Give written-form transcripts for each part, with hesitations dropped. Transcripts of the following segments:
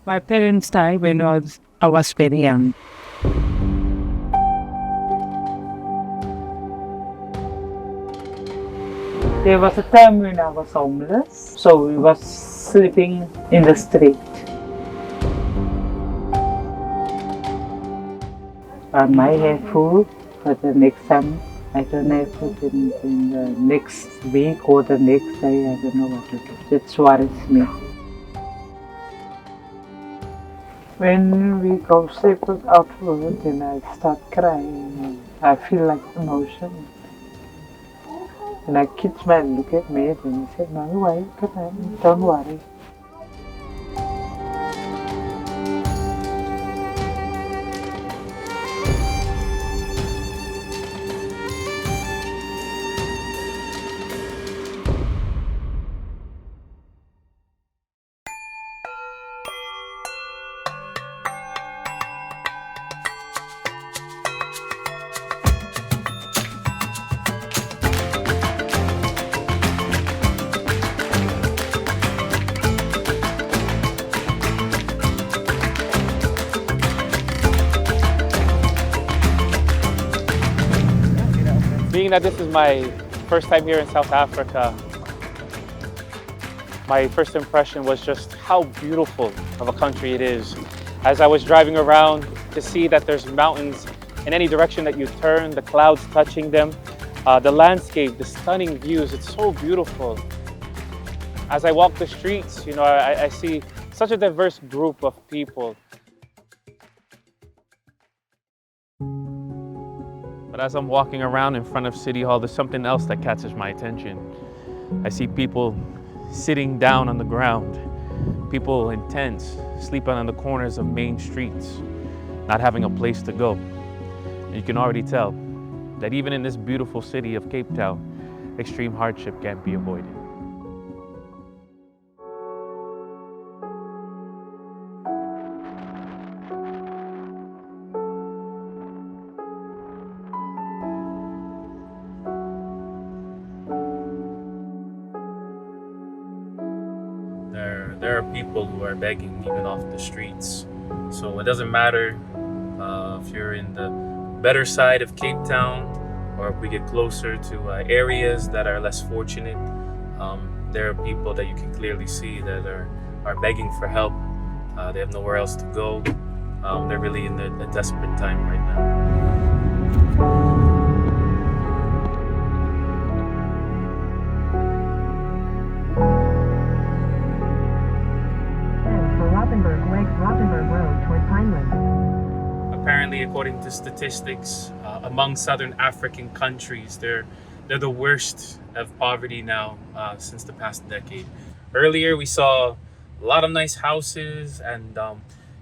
My parents died when I was very young. There was a time when I was homeless, so we was sleeping in the street. I might have food for the next time. I don't have food in the next week or the next day. I don't know what to do. That worries me. When we go sleep out work and I start crying, I feel like emotion. And my kids might look at me and say, "No, why? Come on, don't worry." Being that this is my first time here in South Africa, my first impression was just how beautiful of a country it is. As I was driving around to see that there's mountains in any direction that you turn, the clouds touching them, the landscape, the stunning views, it's so beautiful. As I walk the streets, I see such a diverse group of people. But as I'm walking around in front of City Hall, there's something else that catches my attention. I see people sitting down on the ground, people in tents, sleeping on the corners of main streets, not having a place to go. And you can already tell that even in this beautiful city of Cape Town, extreme hardship can't be avoided. There are people who are begging even off the streets. So it doesn't matter if you're in the better side of Cape Town or if we get closer to areas that are less fortunate. There are people that you can clearly see that are begging for help. They have nowhere else to go. They're really in a desperate time right now. Apparently, according to statistics, among Southern African countries, they're the worst of poverty now since the past decade. Earlier, we saw a lot of nice houses, and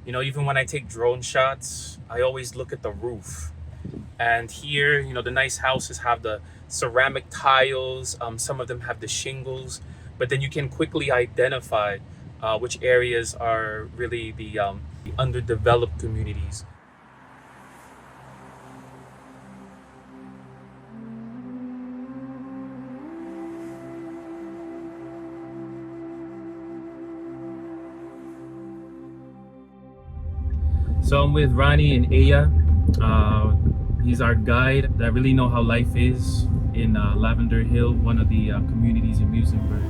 even when I take drone shots, I always look at the roof. And here, the nice houses have the ceramic tiles. Some of them have the shingles, but then you can quickly identify which areas are really the underdeveloped communities. So I'm with Ronnie and Aya. He's our guide that really know how life is in Lavender Hill, one of the communities in Muizenberg.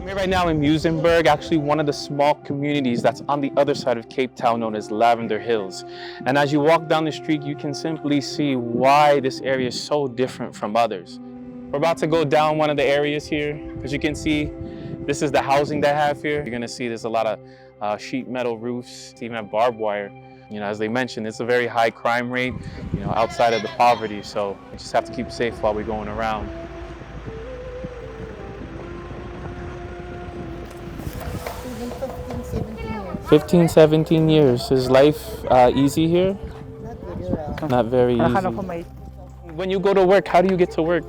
We're right now in Muizenberg, actually one of the small communities that's on the other side of Cape Town known as Lavender Hills. And as you walk down the street, you can simply see why this area is so different from others. We're about to go down one of the areas here. As you can see, this is the housing they have here. You're gonna see there's a lot of sheet metal roofs, even have barbed wire. As they mentioned, it's a very high crime rate, outside of the poverty. So we just have to keep safe while we're going around. 15, 17 years. Is life easy here? Not very easy. When you go to work, how do you get to work?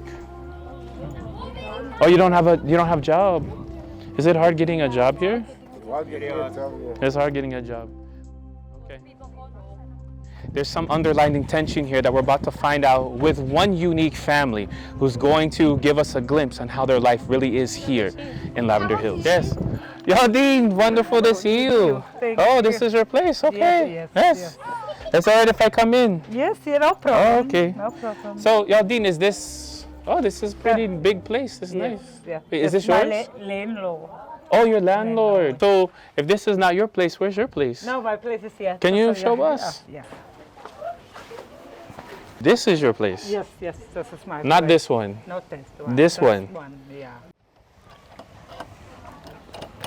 Oh, you don't have job. Is it hard getting a job here? It's hard getting a job. Okay. There's some underlying tension here that we're about to find out with one unique family who's going to give us a glimpse on how their life really is here in Lavender Hill. Yes. Yaldine, wonderful to see you. Oh, this is your place. Okay. Yes. It's all right if I come in. Yes, no problem. Oh, okay. No problem. So, Yaldine, is this... Oh, this is pretty big place. This is nice. Yeah. Wait, is this yours? Landlord. Oh, your landlord. So, if this is not your place, where's your place? No, my place is here. Can you show us? Yeah. This is your place? Yes, this is my Not place. this one? Not this one. This one? Yeah.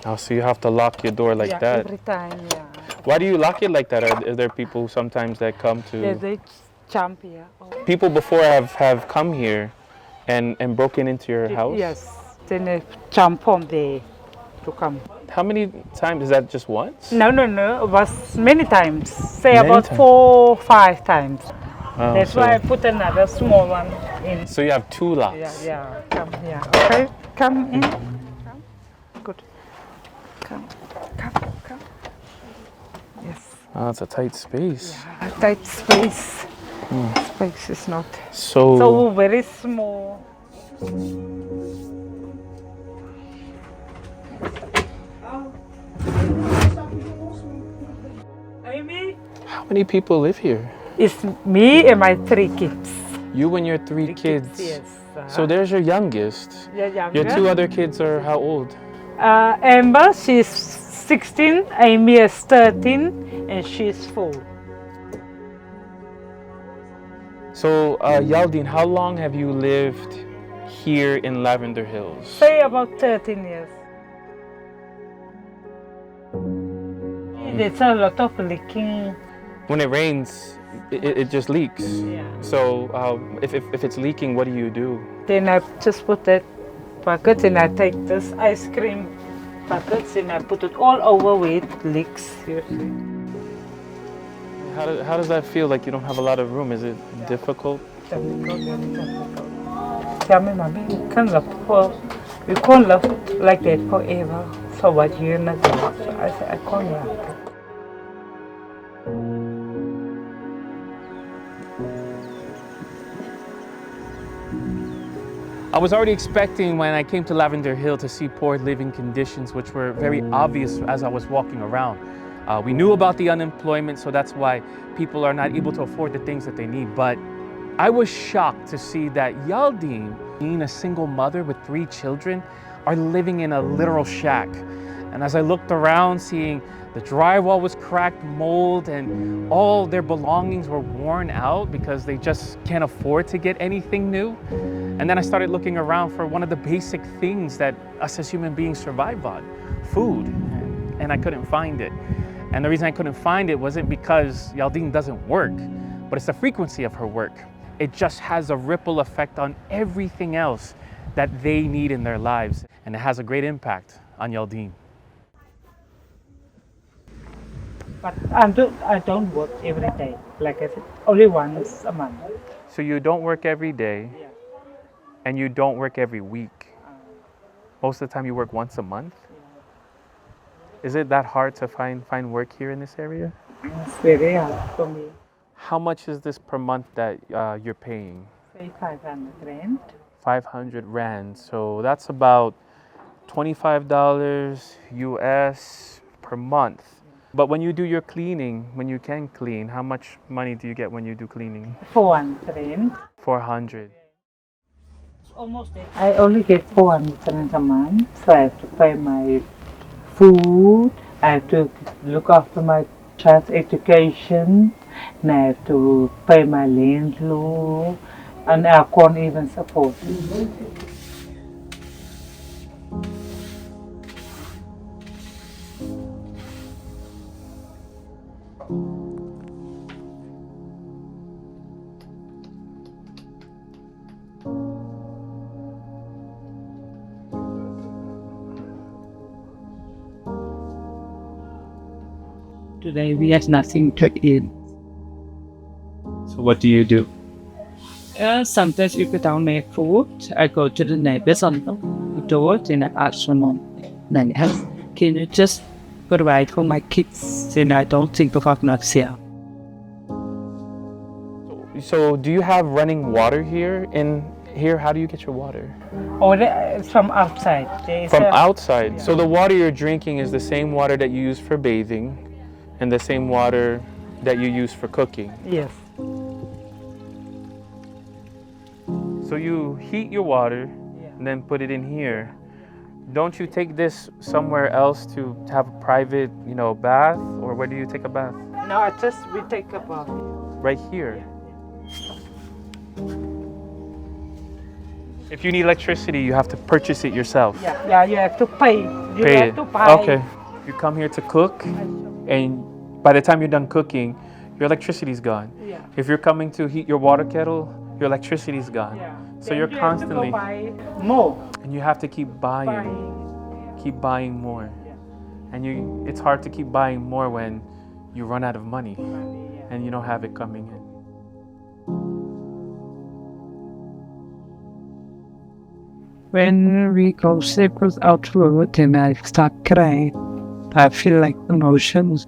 Oh, so you have to lock your door like that? Every time, yeah. Why do you lock it like that? Are there people sometimes that come to... Yeah, they jump here. People before have come here and broken into your house? Yes, then they jump from there to come. How many times? Is that just once? No, it was many times. Say Many about times? 4 or 5 times. Oh, That's why I put another small one in. So you have 2 locks? Yeah, come here. Okay, come in. Come. Good. Come. Yes. Oh, it's a tight space. Yeah, a tight space. Space is not So very small. Amy? how many people live here? It's me and my 3 kids. You and your 3 kids? Yes. So there's your youngest. Your Your 2 other kids are how old? Amber, she's 16, Amy is 13, and she's 4. So, Yaldine, how long have you lived here in Lavender Hills? Say about 13 years. There's a lot of leaking. When it rains, it just leaks. Yeah. So, if it's leaking, what do you do? Then I just put that bucket and I take this ice cream buckets and I put it all over where it leaks. You see. How does that feel? Like you don't have a lot of room? Is it difficult? Tell me, mommy, we can't live like that forever. So what you're not doing? So I said, I can't live. I was already expecting when I came to Lavender Hill to see poor living conditions, which were very obvious as I was walking around. We knew about the unemployment, so that's why people are not able to afford the things that they need. But I was shocked to see that Yaldine, being a single mother with 3 children, are living in a literal shack. And as I looked around, seeing the drywall was cracked, mold, and all their belongings were worn out because they just can't afford to get anything new. And then I started looking around for one of the basic things that us as human beings survive on, food, and I couldn't find it. And the reason I couldn't find it wasn't because Yaldine doesn't work, but it's the frequency of her work. It just has a ripple effect on everything else that they need in their lives, and it has a great impact on Yaldine. But I don't work every day. Like I said, only once a month. So you don't work every day, Yeah. and you don't work every week. Most of the time you work once a month? Is it that hard to find work here in this area? It's very hard for me. How much is this per month that you're paying? Say 500 rand. 500 Rand. So that's about $25 US per month. But when you do your cleaning, when you can clean, how much money do you get when you do cleaning? 400 rand. 400. Almost there. I only get 400 rand a month, so I have to pay my food, I have to look after my child's education, and I have to pay my landlord, and I can't even support it. Today we have nothing to eat. So What do you do? Sometimes if we don't make food, I go to the neighbors on the door and I ask someone, like, can you just provide for my kids? And I don't think about next year. So do you have running water here? How do you get your water? Or it's from outside. From outside. So the water you're drinking is the same water that you use for bathing and the same water that you use for cooking. Yes. So you heat your water and then put it in here. Don't you take this somewhere else to have a private, bath? Or where do you take a bath? No, we take a bath. Right here. If you need electricity, you have to purchase it yourself. Yeah, you have to pay. Pay it. Okay. You come here to cook, and by the time you're done cooking, your electricity's gone. Yeah. If you're coming to heat your water kettle, your electricity's gone. Yeah. So Then you're you constantly have to go buy more. and you have to keep buying more. And it's hard to keep buying more when you run out of money and you don't have it coming in. When we go sleep without food and I start crying, I feel like emotions.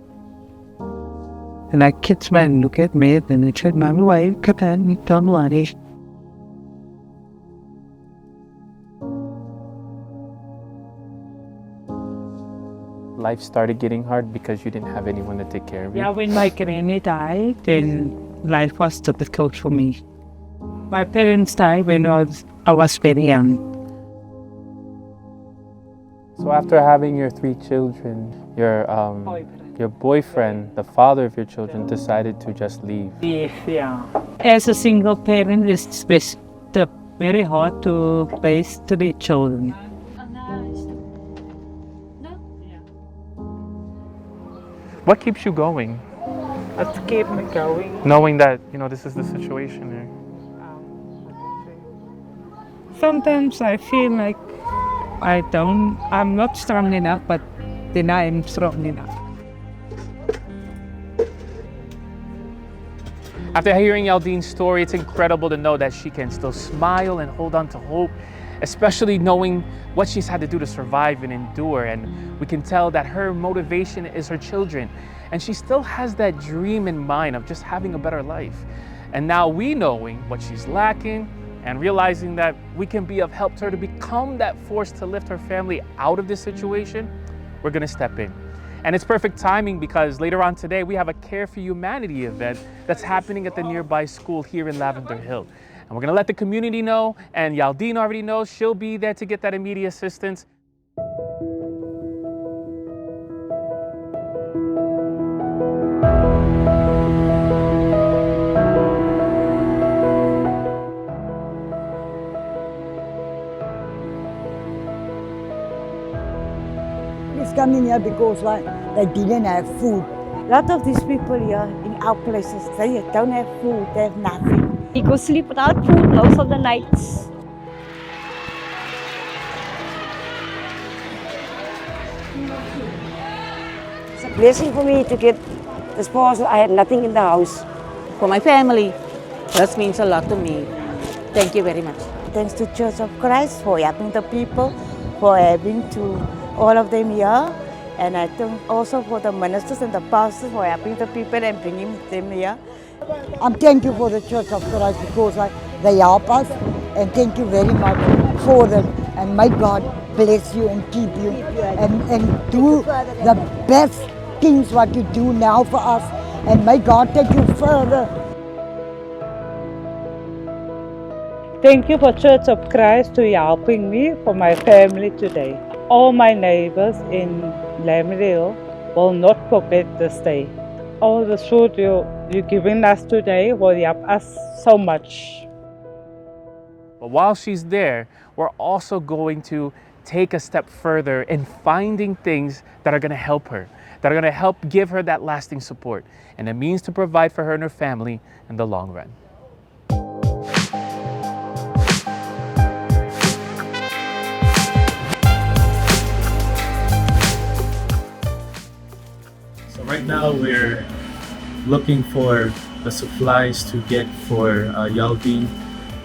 And my kids men look at me and they say, Mom, why you can't don't worry. Life started getting hard because you didn't have anyone to take care of you. Yeah, when my granny died, then life was difficult for me. My parents died when I was very young. So after having your 3 children, your boyfriend, the father of your children, decided to just leave. Yes, yeah. As a single parent, it's very hard to raise 3 children. What keeps you going? What keeps me going? Knowing that, this is the situation here. Sometimes I feel like I'm not strong enough, but then I am strong enough. After hearing Yaldine's story, it's incredible to know that she can still smile and hold on to hope, especially knowing what she's had to do to survive and endure. And we can tell that her motivation is her children. And she still has that dream in mind of just having a better life. And now we knowing what she's lacking and realizing that we can be of help to her to become that force to lift her family out of this situation, we're gonna step in. And it's perfect timing because later on today, we have a Care for Humanity event that's happening at the nearby school here in Lavender Hill. And we're gonna let the community know, and Yaldine already knows she'll be there to get that immediate assistance. Coming here because they didn't have food. A lot of these people here in our places, they don't have food, they have nothing. We go sleep without food most of the nights. It's a blessing for me to get this parcel. I had nothing in the house. For my family, that means a lot to me. Thank you very much. Thanks to Church of Christ for helping the people, for having all of them here. And I thank also for the ministers and the pastors for helping the people and bringing them here. I'm thank you for the Church of Christ because they help us. And thank you very much for them. And may God bless you and keep you. And do the best things what you do now for us. And may God take you further. Thank you for Church of Christ to helping me for my family today. All my neighbors in Lavender Hill will not forget this day. All the food you're giving us today will help us so much. But while she's there, we're also going to take a step further in finding things that are going to help her, that are going to help give her that lasting support, and a means to provide for her and her family in the long run. Right now we're looking for the supplies to get for Yaldine,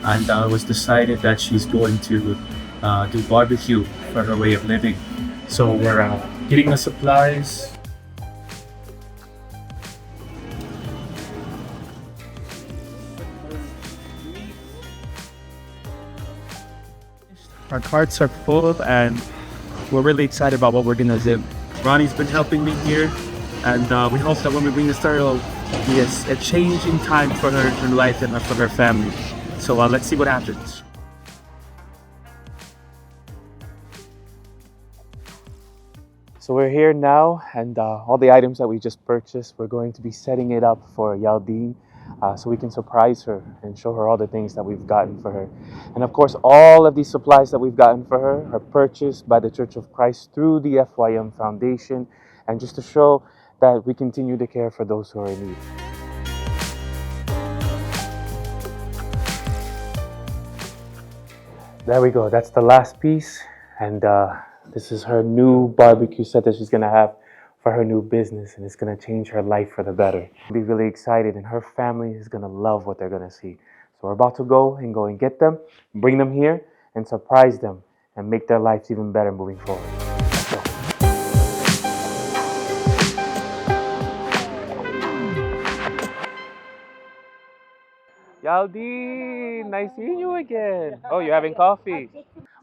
and it was decided that she's going to do barbecue for her way of living. So we're getting the supplies. Our carts are full, and we're really excited about what we're gonna do. Ronnie's been helping me here, and we hope that when we bring this story, it'll be a changing time for her life and for her family. So let's see what happens. So we're here now, and all the items that we just purchased, we're going to be setting it up for Yaldine, so we can surprise her and show her all the things that we've gotten for her. And of course, all of these supplies that we've gotten for her are purchased by the Church of Christ through the FYM Foundation, and just to show that we continue to care for those who are in need. There we go, that's the last piece, and this is her new barbecue set that she's gonna have for her new business, and it's gonna change her life for the better. She'll be really excited, and her family is gonna love what they're gonna see. So we're about to go and get them, bring them here, and surprise them, and make their lives even better moving forward. Let's go. Yaldine, nice seeing you again. Oh, you're having coffee.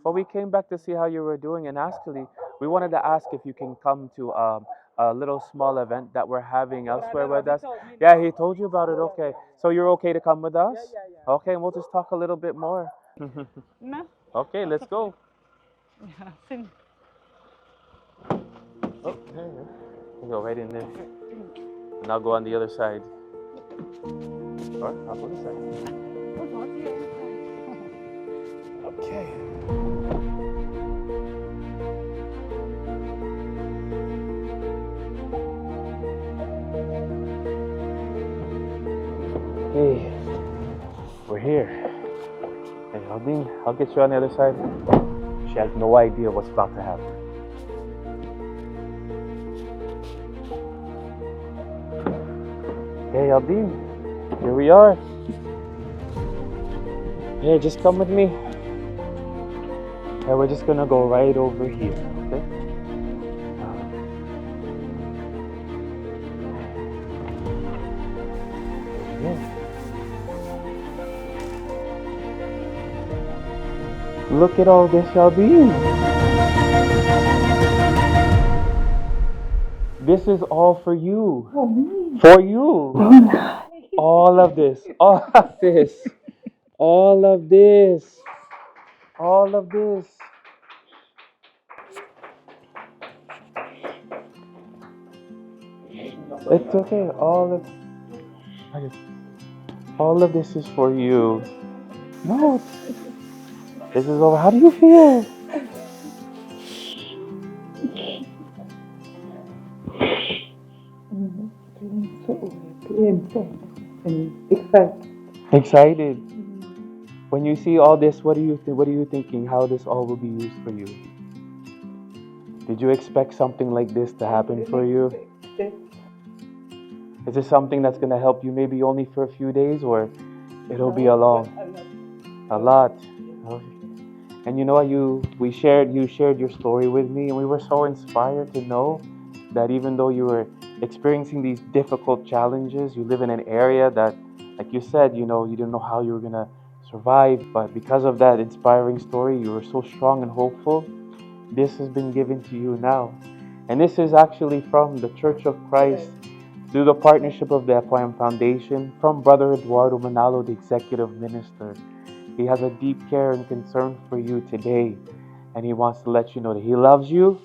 Well, we came back to see how you were doing, and actually, we wanted to ask if you can come to a little small event that we're having elsewhere with us. Yeah, he told you about it. Okay, so you're okay to come with us? Okay, and we'll just talk a little bit more. Okay, let's go. Oh, there you go. You go right in there, and I'll go on the other side. Or I'll go this side. Okay. Hey, we're here. And Yaldine, I'll get you on the other side. She has no idea what's about to happen. Hey, Yaldine, here we are. Here, just come with me. And we're just gonna go right over here, okay? Yeah. Look at all this, Yaldine. This is all for you. For me. For you. All of this. All of this. All of this. All of this. It's okay. All of this is for you. No, this is over. How do you feel? Excited. When you see all this, what are you thinking? How this all will be used for you? Did you expect something like this to happen for you? Is this something that's going to help you maybe only for a few days, or it'll be a lot? And you know what, you shared your story with me, and we were so inspired to know that even though you were experiencing these difficult challenges, you live in an area that, like you said, you didn't know how you were going to survive, but because of that inspiring story, you were so strong and hopeful. This has been given to you now. And this is actually from the Church of Christ through the partnership of the FYM Foundation, from Brother Eduardo Manalo, the Executive Minister. He has a deep care and concern for you today, and he wants to let you know that he loves you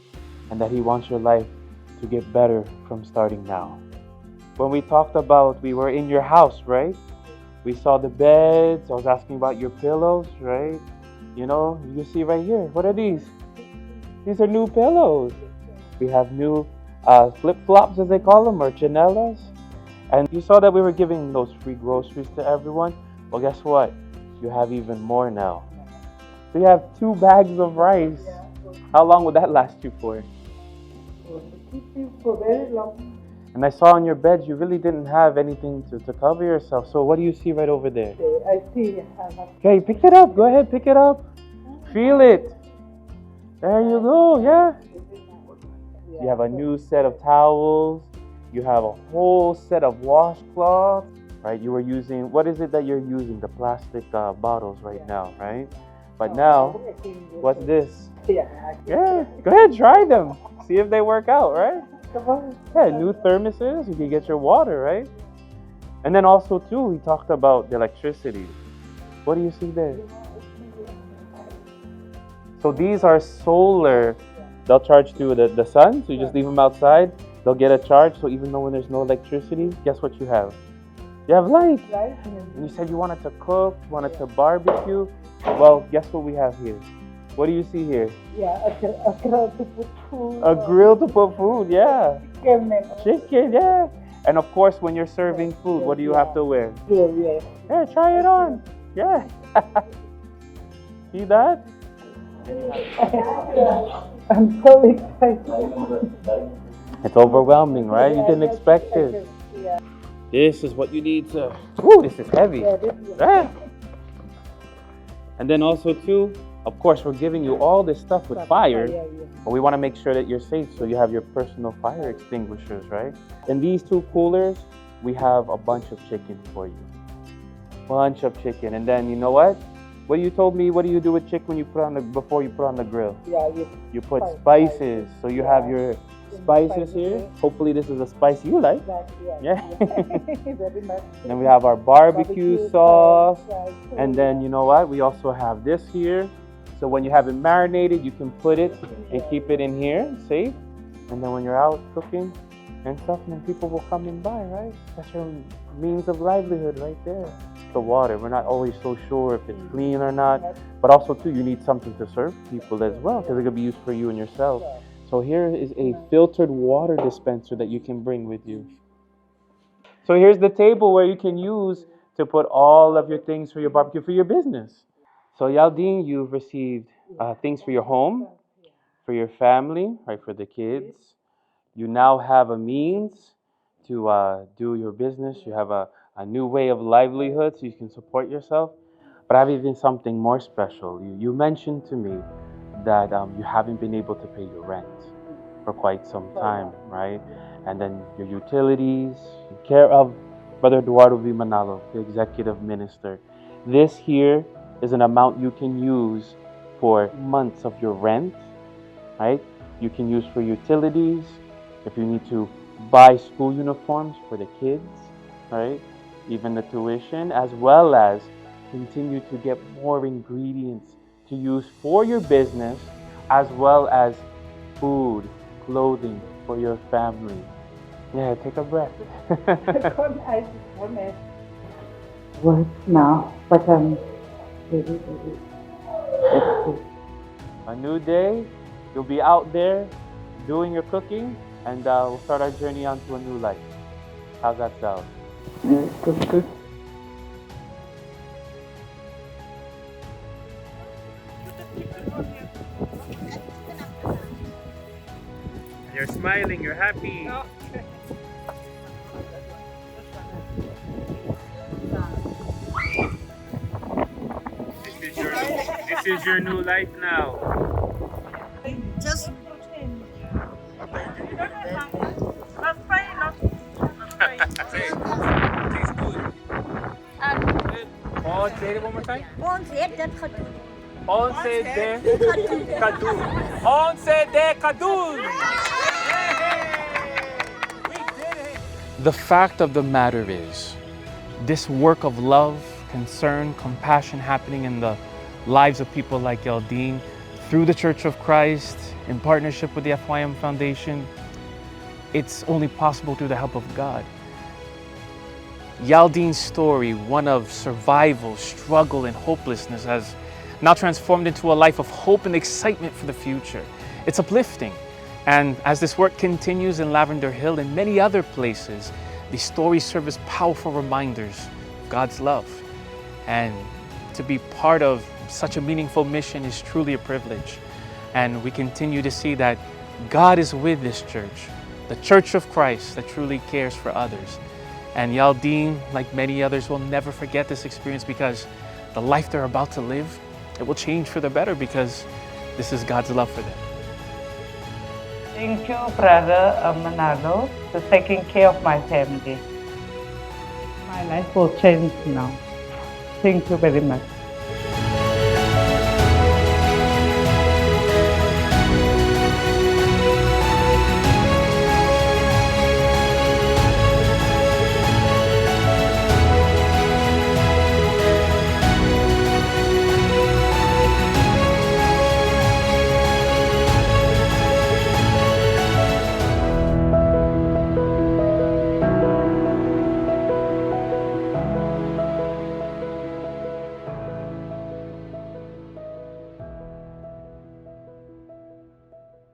and that he wants your life to get better from starting now. When we talked about, we were in your house, right? We saw the beds. I was asking about your pillows, right? You see right here. What are these? These are new pillows. We have new flip-flops, as they call them, or chanelas. And you saw that we were giving those free groceries to everyone. Well, guess what? You have even more now. So you have 2 bags of rice. How long would that last you for? For very long. And I saw on your bed you really didn't have anything to cover yourself. So what do you see right over there? I see. Okay, pick it up. Go ahead, pick it up. Feel it. There you go, yeah. You have a new set of towels. You have a whole set of washcloths, right? You were using, what is it that you're using? The plastic bottles right now, right? But now, what's this? Yeah, go ahead, try them. See if they work out, right? Yeah, new thermoses, you can get your water, right? And then also too, we talked about the electricity. What do you see there? So these are solar. They'll charge to the sun, so you just leave them outside. They'll get a charge, so even though when there's no electricity, guess what you have? You have light. And you said you wanted to cook, wanted to barbecue. Well, guess what we have here? What do you see here? Yeah, a grill to put food. A grill to put food, yeah. Chicken, yeah. And of course, when you're serving food, what do you have to wear? Yeah, try it on. Yeah. See that? I'm so excited. It's overwhelming, right? You didn't expect it. This is what you need to. Ooh, this is heavy. Yeah. And then also too, of course, we're giving you all this stuff with fire, but we want to make sure that you're safe, so you have your personal fire extinguishers, right? In these two coolers, we have a bunch of chicken for you. Bunch of chicken, and then you know what? What you told me, what do you do with chicken when you put on the before you put on the grill? Yeah, you put spices. So you have your spices here. Hopefully this is a spice you like. Yeah. Then we have our barbecue sauce. And then you know what? We also have this here. So when you have it marinated, you can put it and keep it in here, safe. And then when you're out cooking and stuff, then people will come and buy, right? That's your means of livelihood right there. The water, we're not always so sure if it's clean or not, but also too, you need something to serve people as well, because it could be used for you and yourself. So here is a filtered water dispenser that you can bring with you. So here's the table where you can use to put all of your things for your barbecue, for your business. So Yaldine, you've received things for your home, for your family, right, for the kids. You now have a means to do your business. You have a new way of livelihood so you can support yourself. But I have even something more special. You mentioned to me that you haven't been able to pay your rent for quite some time, right? And then your utilities, in care of Brother Eduardo V. Manalo, the executive minister. This here is an amount you can use for months of your rent, right? You can use for utilities, if you need to buy school uniforms for the kids, right? Even the tuition, as well as continue to get more ingredients to use for your business, as well as food, clothing for your family. Yeah, take a breath. Work now, but a new day, you'll be out there doing your cooking, and we'll start our journey onto a new life. How's that sound? Good. You're smiling, you're happy. This is your new life now. Just Tastes good. Oh, say it one more time. Once de Kadun. Once de Kadun. The fact of the matter is, this work of love, concern, compassion happening in the lives of people like Yaldine, through the Church of Christ, in partnership with the FYM Foundation, it's only possible through the help of God. Yaldine's story, one of survival, struggle, and hopelessness, has now transformed into a life of hope and excitement for the future. It's uplifting. And as this work continues in Lavender Hill and many other places, these stories serve as powerful reminders of God's love. And to be part of such a meaningful mission is truly a privilege. And we continue to see that God is with this church the Church of Christ that truly cares for others. And Yaldine, like many others, will never forget this experience because the life they're about to live, it will change for the better because this is God's love for them. Thank you, Brother Manalo, for taking care of my family. My life will change now. Thank you very much.